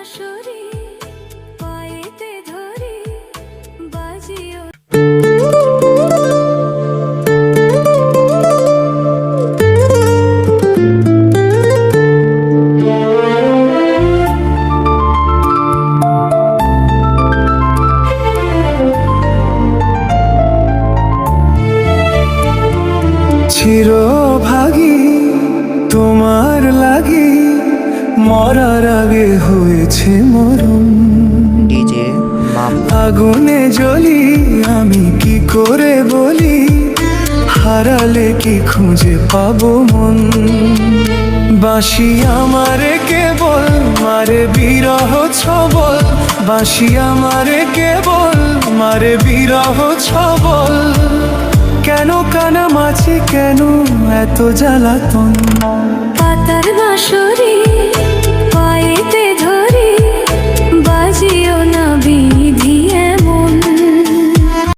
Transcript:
বাঁশরি পায়েতে ধরি বাজিও। চিরভাগী তোমার লাগি মরার আগে হয়েছে মরণ। ডিজে মাম আগুনে জ্বলি আমি কি করে বলি, হারালে কি খুঁজে পাবো মন। বাঁশি আমারে কেবল মারে বিরহ ছবল, বাঁশি আমারে কেবল মারে বিরহ ছবল। কেন কানামাছি, কেন এত জ্বালাতন। পাতার বাঁশরি